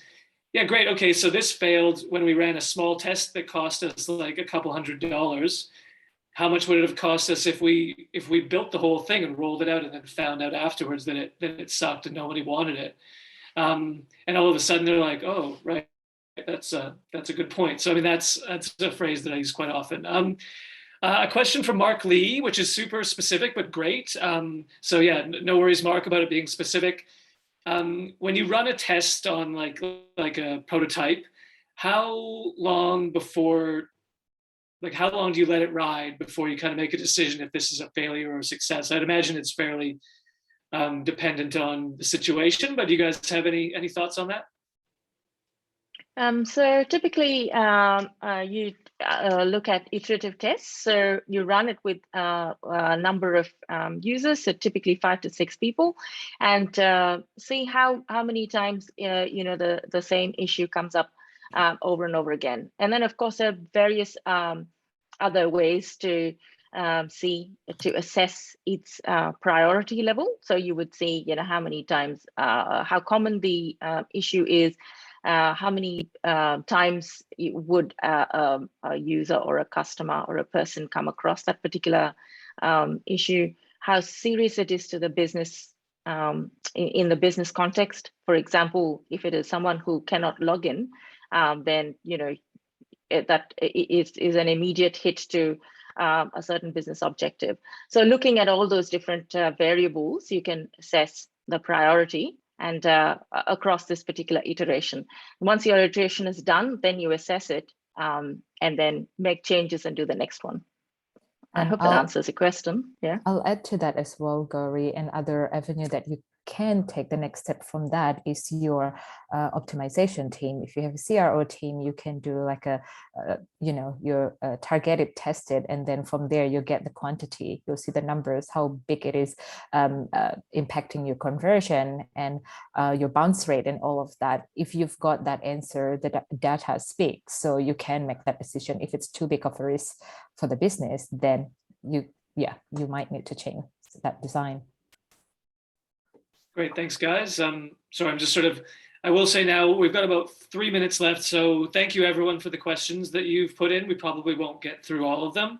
yeah, great. Okay, so this failed when we ran a small test that cost us like a couple $100. How much would it have cost us if we built the whole thing and rolled it out and then found out afterwards that it sucked and nobody wanted it? And all of a sudden they're like, oh, right, that's a good point. So I mean, that's a phrase that I use quite often. A question from Mark Lee, which is super specific but great. So yeah, no worries, Mark, about it being specific. When you run a test on like a prototype, how long do you let it ride before you kind of make a decision if this is a failure or a success? I'd imagine it's fairly dependent on the situation, but do you guys have any thoughts on that? So typically you look at iterative tests. So you run it with a number of users, so typically 5 to 6 people, and see how many times the same issue comes up over and over again. And then of course there are various other ways to assess its priority level. So you would see how many times, how common the issue is, how many times would a user or a customer or a person come across that particular issue, how serious it is to the business in the business context. For example, if it is someone who cannot log in, then that is an immediate hit to a certain business objective. So looking at all those different variables, you can assess the priority and across this particular iteration. Once your iteration is done, then you assess it and then make changes and do the next one. I hope that answers the question. Yeah. I'll add to that as well, Gowri. And other avenue that you can take the next step from that is your optimization team. If you have a CRO team, you can do like your targeted tested, and then from there you get the quantity. You'll see the numbers, how big it is impacting your conversion and your bounce rate and all of that. If you've got that answer, the data speaks, so you can make that decision. If it's too big of a risk for the business, then you might need to change that design. Great, thanks guys. Sorry, I will say now we've got about 3 minutes left. So thank you everyone for the questions that you've put in. We probably won't get through all of them.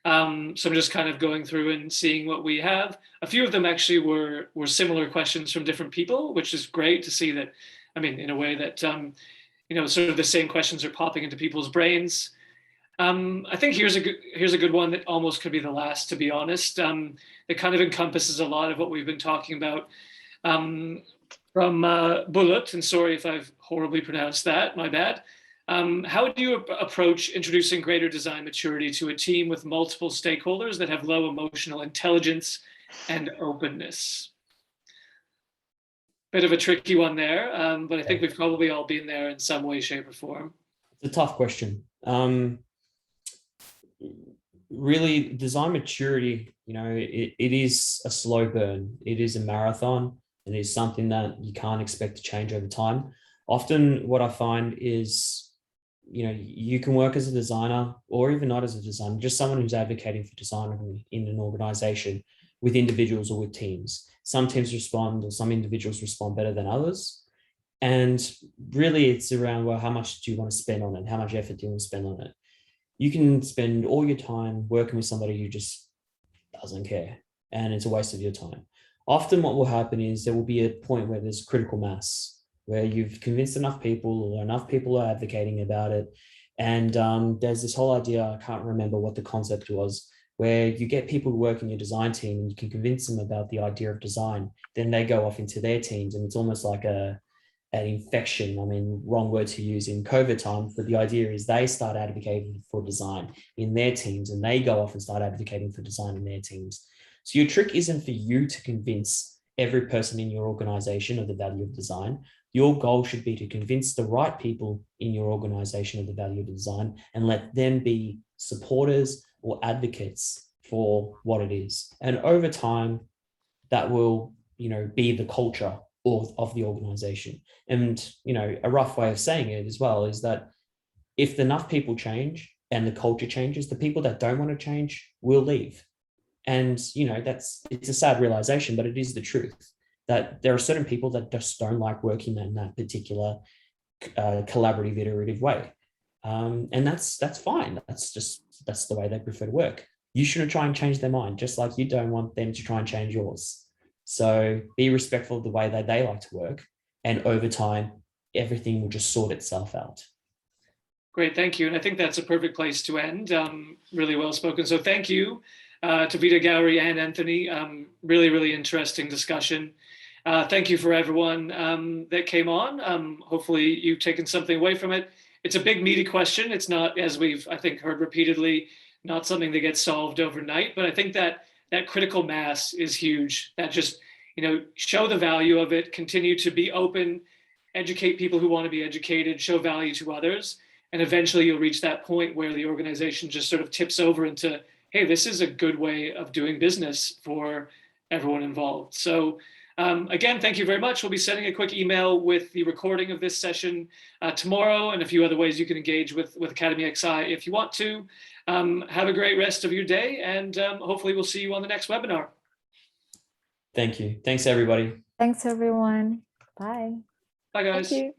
So I'm just kind of going through and seeing what we have. A few of them actually were similar questions from different people, which is great to see that, I mean, in a way that, sort of the same questions are popping into people's brains. I think here's a good one that almost could be the last, to be honest. It kind of encompasses a lot of what we've been talking about. From Bullet, and sorry if I've horribly pronounced that, my bad. How do you approach introducing greater design maturity to a team with multiple stakeholders that have low emotional intelligence and openness? Bit of a tricky one there, but I think we've probably all been there in some way, shape, or form. It's a tough question. Really, design maturity, it is a slow burn. It is a marathon. It is something that you can't expect to change over time. Often what I find is, you can work as a designer or even not as a designer, just someone who's advocating for design in an organization with individuals or with teams. Some teams respond, or some individuals respond better than others. And really it's around, well, how much do you want to spend on it? How much effort do you want to spend on it? You can spend all your time working with somebody who just doesn't care, and it's a waste of your time. Often what will happen is there will be a point where there's critical mass, where you've convinced enough people or enough people are advocating about it. And there's this whole idea, I can't remember what the concept was, where you get people who work in your design team and you can convince them about the idea of design. Then they go off into their teams, and it's almost like an infection. I mean, wrong word to use in COVID times, but the idea is they start advocating for design in their teams, and they go off and start advocating for design in their teams. So your trick isn't for you to convince every person in your organization of the value of design. Your goal should be to convince the right people in your organization of the value of design and let them be supporters or advocates for what it is. And over time, that will, be the culture of the organization. And, a rough way of saying it as well is that if enough people change and the culture changes, the people that don't want to change will leave. And, it's a sad realization, but it is the truth that there are certain people that just don't like working in that particular collaborative, iterative way. And that's fine. That's the way they prefer to work. You shouldn't try and change their mind, just like you don't want them to try and change yours. So be respectful of the way that they like to work. And over time, everything will just sort itself out. Great, thank you. And I think that's a perfect place to end. Really well spoken. So thank you to Vida, Gowri, and Anthony. Really, really interesting discussion. Thank you for everyone that came on. Hopefully you've taken something away from it. It's a big, meaty question. It's not, as we've, I think, heard repeatedly, not something that gets solved overnight. But I think that critical mass is huge. That just, show the value of it, continue to be open, educate people who want to be educated, show value to others. And eventually you'll reach that point where the organization just sort of tips over into, hey, this is a good way of doing business for everyone involved. So again, thank you very much. We'll be sending a quick email with the recording of this session tomorrow, and a few other ways you can engage with Academy XI if you want to. Have a great rest of your day, and hopefully we'll see you on the next webinar. Thank you. Thanks, everybody. Thanks, everyone. Bye. Bye, guys. Thank you.